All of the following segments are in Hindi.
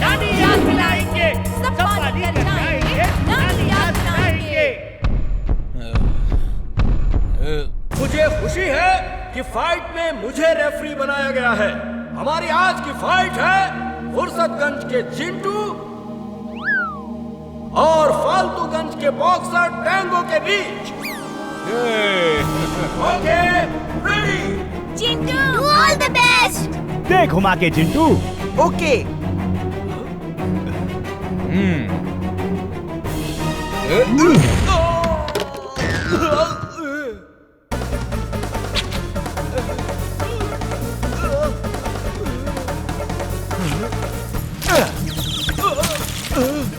नानी याद दिलाएंगे, सब पानी कर जाएंगे, नानी याद दिलाएंगे। मुझे खुशी है कि फाइट में मुझे रेफरी बनाया गया है। हमारी आज की फाइट है फुर्सतगंज के चिंटू और फालतूगंज के बॉक्सर टैंगो के बीच। Okay, ready? Chintu, do all the best. देख घुमा के चिंटू। ओके।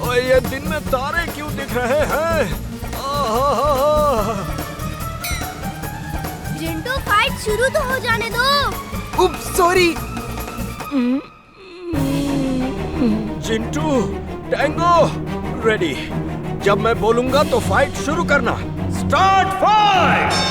और ये दिन में तारे क्यों दिख रहे हैं? चिंटू, फाइट शुरू तो हो जाने दो। उप्स, सॉरी। Chintu, tango, ready. जब मैं बोलूंगा तो फाइट शुरू करना। Start fight.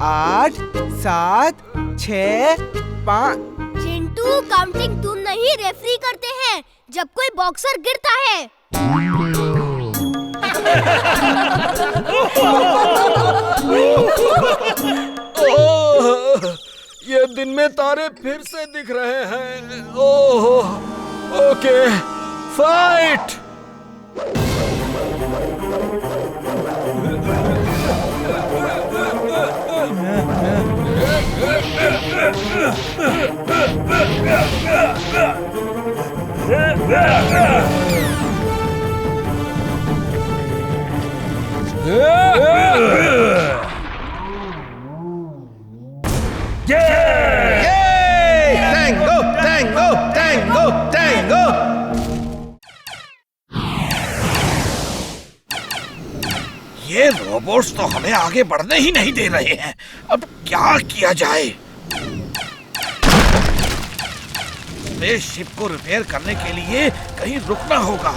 आठ, 7, 6, 5। चिंटू, काउंटिंग तुम नहीं रेफरी करते हैं जब कोई बॉक्सर गिरता है। ये दिन में तारे फिर से दिख रहे हैं। Oh, okay, fight. Tango, Tango, Tango, Tango. ये रोबोट्स तो हमें आगे बढ़ने ही नहीं दे रहे हैं। अब क्या किया जाए? स्पेसशिप को रिपेयर करने के लिए कहीं रुकना होगा।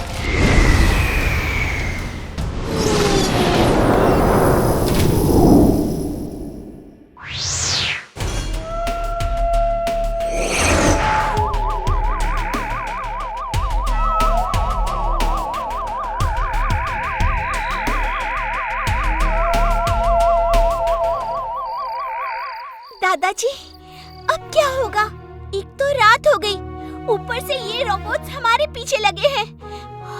दादाजी, अब क्या होगा? एक तो रात हो गई, ऊपर से ये रोबोट्स हमारे पीछे लगे हैं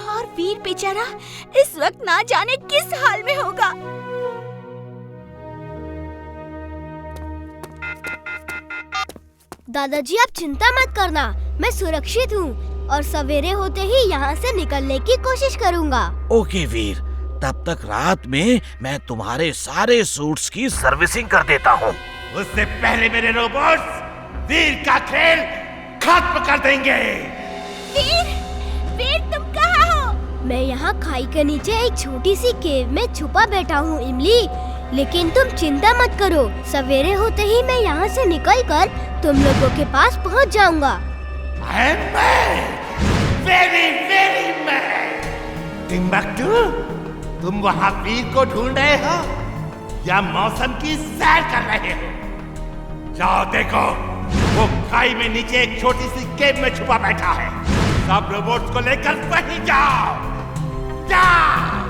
और वीर बेचारा इस वक्त ना जाने किस हाल में होगा। दादाजी, आप चिंता मत करना, मैं सुरक्षित हूँ और सवेरे होते ही यहाँ से निकलने की कोशिश करूँगा। ओके वीर, तब तक रात में मैं तुम्हारे सारे सूट्स की सर्विसिंग कर देता हूँ। उससे पहले मेरे रोबोट्स वीर का खेल खत्म कर देंगे। वीर, वीर तुम कहाँ हो? मैं यहाँ खाई के नीचे एक छोटी सी केव में छुपा बैठा हूँ इमली, लेकिन तुम चिंता मत करो, सवेरे होते ही मैं यहाँ से निकलकर तुम लोगों के पास पहुँच जाऊँगा। टिम्बक्टू, तुम वहाँ वीर को ढूंढ रहे हो या मौसम की सैर कर रहे हो? जाओ देखो, वो खाई में नीचे एक छोटी सी केव में छुपा बैठा है। सब रोबोट्स को लेकर वहीं जाओ। जाओ।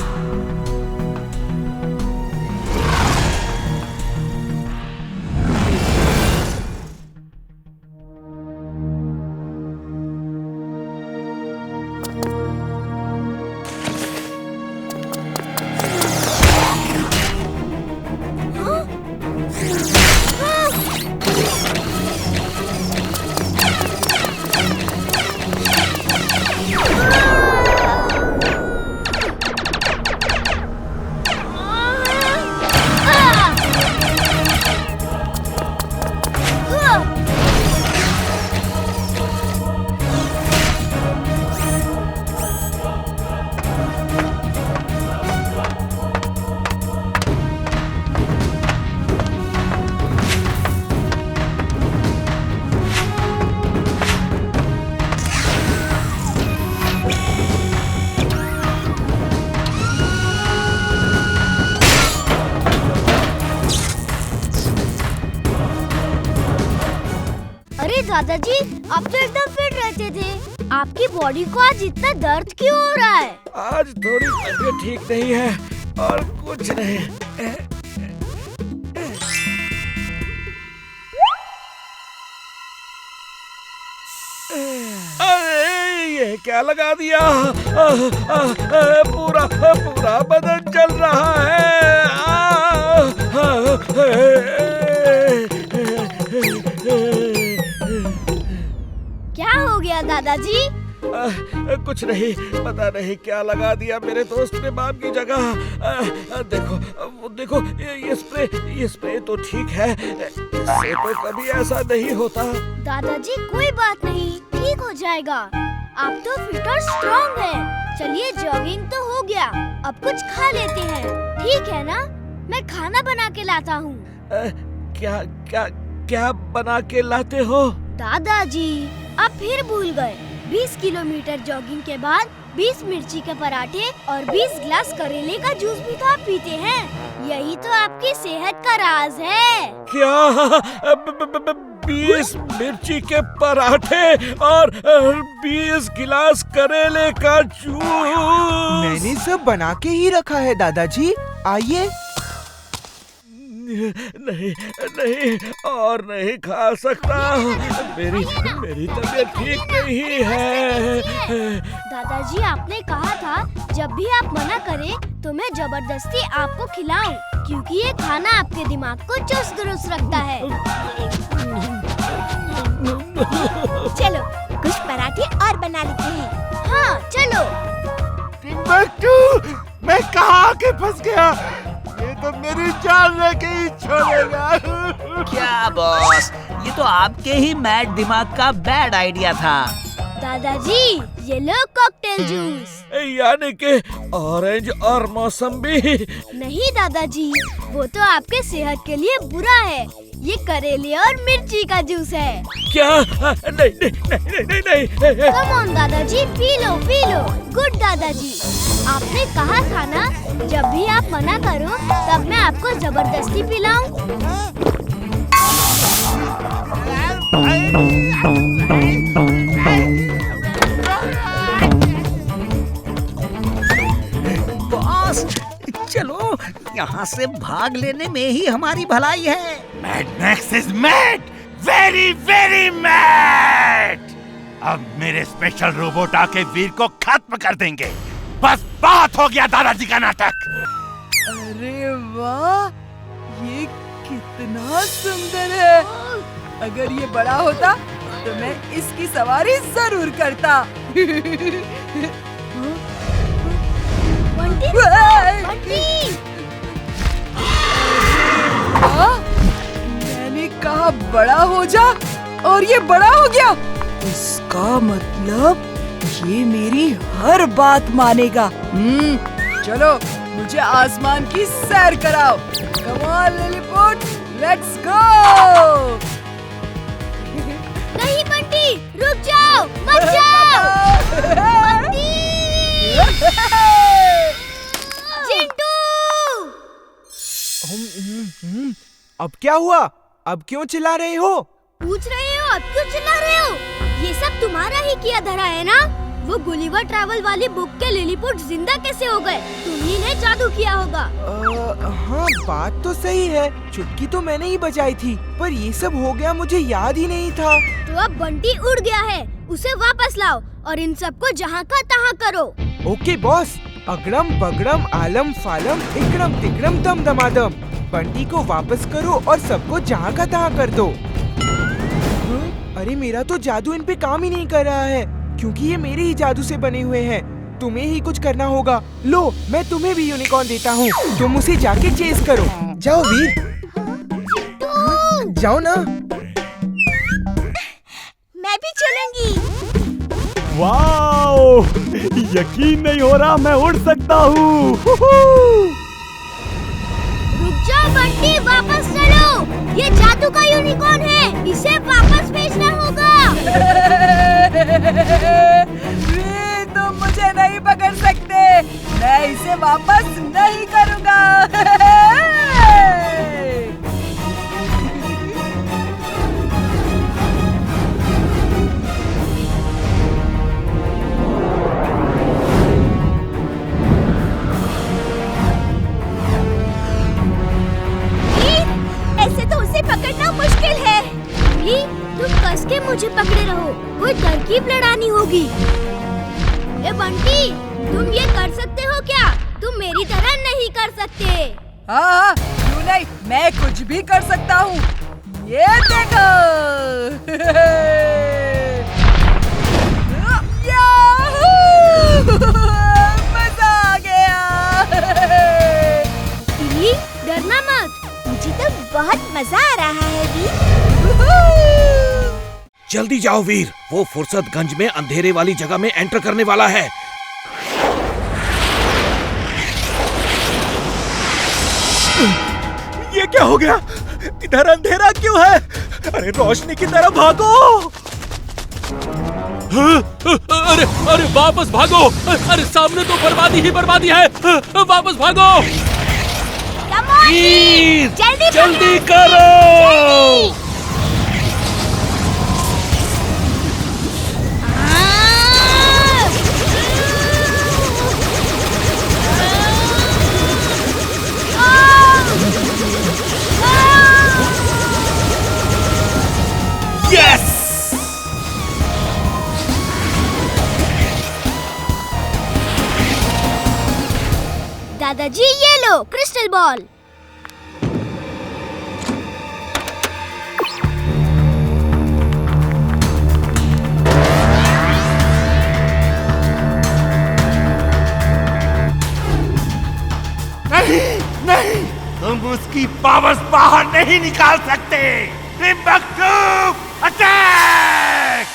दादाजी, आप तो एकदम फिट रहते थे। आपकी बॉडी को आज इतना दर्द क्यों हो रहा है? आज थोड़ी तबीयत ठीक नहीं है और कुछ नहीं। अरे ये क्या लगा दिया? पूरा पूरा बदन जल रहा है। क्या हो गया दादाजी? कुछ नहीं, पता नहीं क्या लगा दिया मेरे दोस्त ने बाप की जगह। देखो ये स्प्रे तो ठीक है, इससे तो कभी ऐसा नहीं होता। दादाजी कोई बात नहीं, ठीक हो जाएगा। आप तो फिट और स्ट्रॉन्ग हैं। चलिए जॉगिंग तो हो गया, अब कुछ खा लेते हैं, ठीक है ना? मैं खाना बना के लाता हूँ। क्या क्या क्या बना के लाते हो? दादाजी आप फिर भूल गए। 20 किलोमीटर जॉगिंग के बाद 20 मिर्ची के पराठे और 20 ग्लास करेले का जूस भी तो आप पीते हैं। यही तो आपकी सेहत का राज है। क्या 20 मिर्ची के पराठे और 20 गिलास करेले का जूस? मैंने सब बना के ही रखा है दादाजी, आइए। नहीं नहीं, और नहीं खा सकता। मेरी तबीयत ठीक नहीं है। दादाजी आपने कहा था जब भी आप मना करें तो मैं जबरदस्ती आपको खिलाऊं, क्योंकि ये खाना आपके दिमाग को चुस्त दुरुस्त रखता है। चलो कुछ पराठे और बना लेते हैं। हाँ चलो। टिम्बकटू, मैं कहाँ आके फंस गया? ये तो मेरी जान लेके ही छोड़ेगा। क्या बॉस, ये तो आपके ही मैड दिमाग का बैड आइडिया था। दादाजी ये लो कॉकटेल जूस। यानी कि ऑरेंज और मौसम्बी? नहीं दादाजी, वो तो आपके सेहत के लिए बुरा है। ये करेले और मिर्ची का जूस है। क्या? नहीं नहीं नहीं नहीं नहीं। कम ऑन दादाजी, P low P low. Good दादाजी, आपने कहा था ना जब भी आप मना करो तब मैं आपको जबरदस्ती पिलाऊं। बॉस चलो, यहाँ से भाग लेने में ही हमारी भलाई है। Mad Max is mad, very very mad। अब मेरे स्पेशल रोबोट आके वीर को खत्म कर देंगे। बस बात हो गया दादाजी का नाटक। अरे वाह, ये कितना सुंदर है। अगर ये बड़ा होता तो मैं इसकी सवारी जरूर करता। बंटी, बंटी। मैंने कहा बड़ा हो जा और ये बड़ा हो गया। इसका मतलब ये मेरी हर बात मानेगा। चलो मुझे आसमान की सैर कराओ। Come on Lilliput, let's go. नहीं बंटी, रुक जाओ, मत जाओ। बंटी! चिंटू! अब क्या हुआ? अब क्यों चिल्ला रहे हो? पूछ रहे हो अब क्यों चिल्ला रहे हो? ये सब तुम्हारा ही किया धरा है ना? वो गुलिवर ट्रैवल वाली बुक के लिलीपुट जिंदा कैसे हो गए? तुम्ही ने जादू किया होगा। हाँ बात तो सही है, चुटकी तो मैंने ही बजाई थी, पर ये सब हो गया मुझे याद ही नहीं था। तो अब बंटी उड़ गया है, उसे वापस लाओ और इन सबको जहाँ का तहाँ करो। Okay boss. अगड़म बगड़म आलम फालम इकड़म तिकड़म दम दमादम। बंटी को वापस करो और सबको जहाँ का तहाँ कर दो। अरे मेरा तो जादू इन पे काम ही नहीं कर रहा है, क्योंकि ये मेरे ही जादू से बने हुए हैं। तुम्हें ही कुछ करना होगा। लो मैं तुम्हें भी यूनिकॉर्न देता हूँ, तुम उसे जाके चेस करो। जाओ वीर, जाओ ना। मैं भी चलूंगी। वाओ, यकीन नहीं हो रहा मैं उड़ सकता हूँ। रुक जाओ बंटी, वापस चलो। ये जादू का यूनिकॉर्न है, इसे वापस भेजना होगा। वे तो मुझे नहीं पकड़ सकते, मैं इसे वापस नहीं करूँगा। मुझे पकड़े रहो, कोई तरकीब लड़ानी होगी। ए बंटी, तुम ये कर सकते हो क्या? तुम मेरी तरह नहीं कर सकते। हाँ, क्यों नहीं, मैं कुछ भी कर सकता हूँ। ये देखो। मजा आ गया। इमली, डरना मत, मुझे तो बहुत मजा आ रहा है वीर। जल्दी जाओ वीर, वो फुर्सतगंज में अंधेरे वाली जगह में एंटर करने वाला है। ये क्या हो गया? इधर अंधेरा क्यों है? अरे रोशनी की तरफ भागो। अरे अरे वापस भागो। अरे सामने तो बर्बादी ही बर्बादी है। वापस भागो। वीर, जल्दी करो। दादाजी, ये लो क्रिस्टल बॉल। नहीं, तुम उसकी पावर्स बाहर नहीं निकाल सकते। Timbuktu, attack!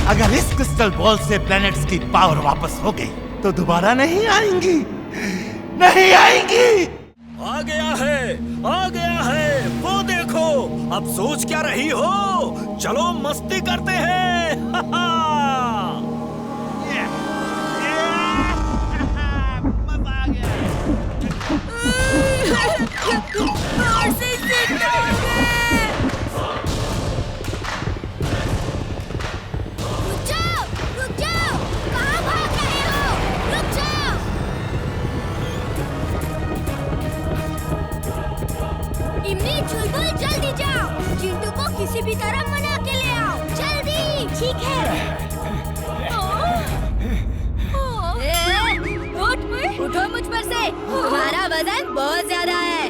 अगर इस क्रिस्टल बॉल से प्लैनेट्स की पावर वापस हो गई तो दोबारा नहीं आएंगी, नहीं आएंगी। आ गया है, वो देखो। अब सोच क्या रही हो? चलो मस्ती करते हैं। चुलबुल, जल्दी जाओ, चिंटू को किसी भी तरह मना के ले आओ, जल्दी। ठीक है। उठो मुझ पर से, तुम्हारा वजन बहुत ज्यादा है।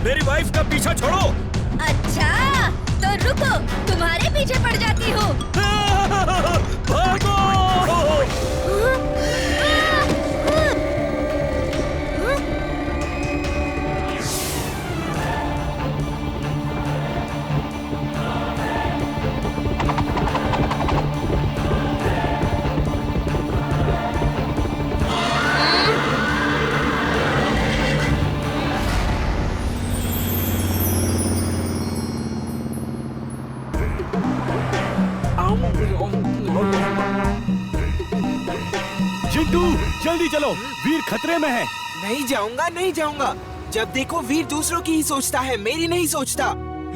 मेरी वाइफ का पीछा छोड़ो। अच्छा, तो रुको, तुम्हारे पीछे पड़ जाती हूँ। भागो! चिंटू, जल्दी चलो, वीर खतरे में है। नहीं जाऊंगा, नहीं जाऊंगा। जब देखो वीर दूसरों की ही सोचता है, मेरी नहीं सोचता।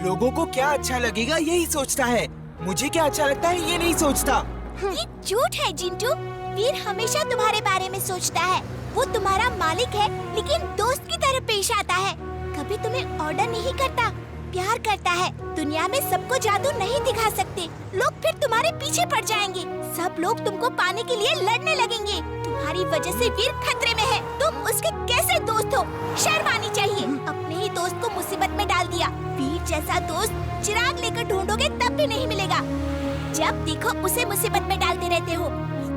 लोगों को क्या अच्छा लगेगा यही सोचता है, मुझे क्या अच्छा लगता है ये नहीं सोचता। ये झूठ है जिंटू। वीर हमेशा तुम्हारे बारे में सोचता है। वो तुम्हारा मालिक है लेकिन दोस्त की तरह पेश आता है। कभी तुम्हें ऑर्डर नहीं करता, प्यार करता है। दुनिया में सबको जादू नहीं दिखा सकते। लोग फिर तुम्हारे पीछे पड़ जाएंगे। सब लोग तुमको पाने के लिए लड़ने लगेंगे। तुम्हारी वजह से वीर खतरे में है। तुम उसके कैसे दोस्त हो? शर्म आनी चाहिए। अपने ही दोस्त को मुसीबत में डाल दिया। वीर जैसा दोस्त चिराग लेकर ढूंढोगे तब भी नहीं मिलेगा। जब देखो उसे मुसीबत में डालते रहते हो।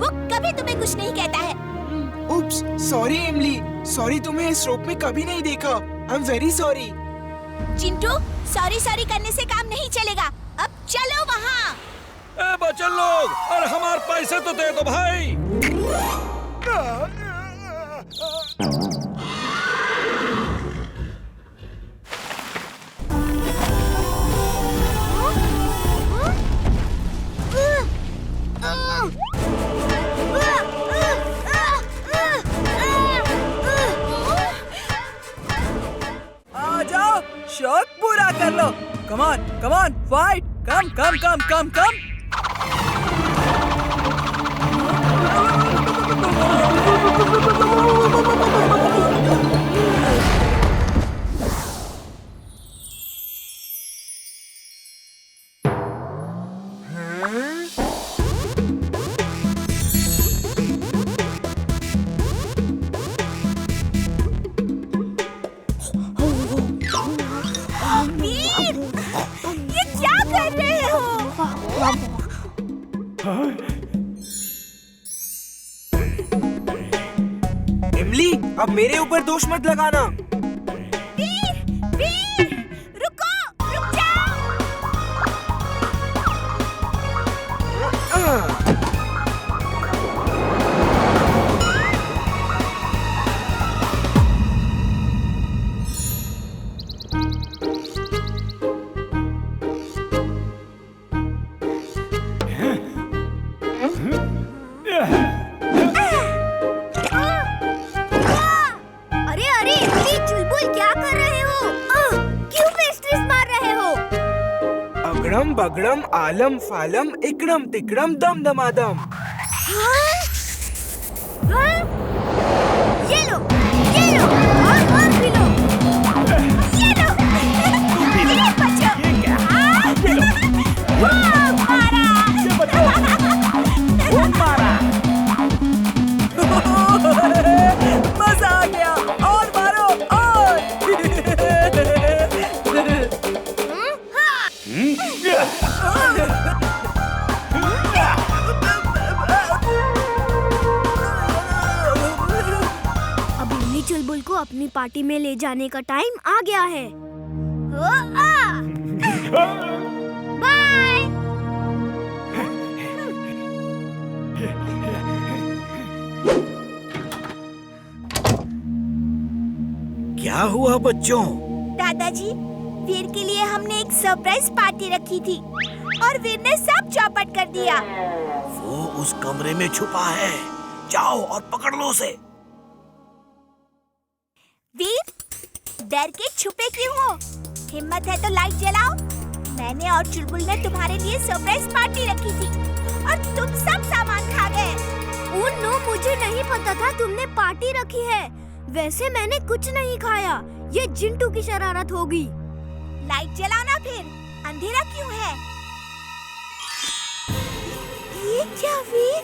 वो कभी तुम्हें कुछ नहीं कहता है। उप्स, सॉरी इमली, सॉरी, तुम्हें इस रूप में कभी नहीं देखा। I am very sorry. Chintu, sorry sorry करने से काम नहीं चलेगा। अब चलो वहाँ। ए बच्चे लोग, अरे हमारे पैसे तो दे दो भाई। आ जाओ, शौक पूरा कर लो। कमान कमान, फाइट, कम कम कम कम कम। वीर, ये क्या कर रहे हो? इमली, अब मेरे ऊपर दोष मत लगाना। वीर, वीर, रुको, रुक जाओ। अरे अरे इमली, चुलबुल क्या कर रहे हो? क्यों पेस्ट्रीज मार रहे हो? अगड़म बगड़म आलम फालम इकड़म तिकड़म दम दमादम। हाँ? हाँ? ये लो और भी लो। ये लो। ये बच्चों। मारा। मजा आ गया। और मारो और। अब इमली चुलबुल को अपनी पार्टी में ले जाने का टाइम आ गया है। बाय। क्या हुआ बच्चों? दादाजी, वीर के लिए हमने एक सरप्राइज पार्टी रखी थी और वीर ने सब चौपट कर दिया। वो उस कमरे में छुपा है, जाओ और पकड़ लो उसे। वीर, डर के छुपे क्यों हो? हिम्मत है तो लाइट जलाओ। मैंने और चुलबुल ने तुम्हारे लिए सरप्राइज पार्टी रखी थी और तुम सब सामान खा गए। नो, मुझे नहीं पता था तुमने पार्टी रखी है। वैसे मैंने कुछ नहीं खाया। ये जिंटू की शरारत होगी। लाइट जलाओ ना फिर, अंधेरा क्यों है? ये क्या वीर?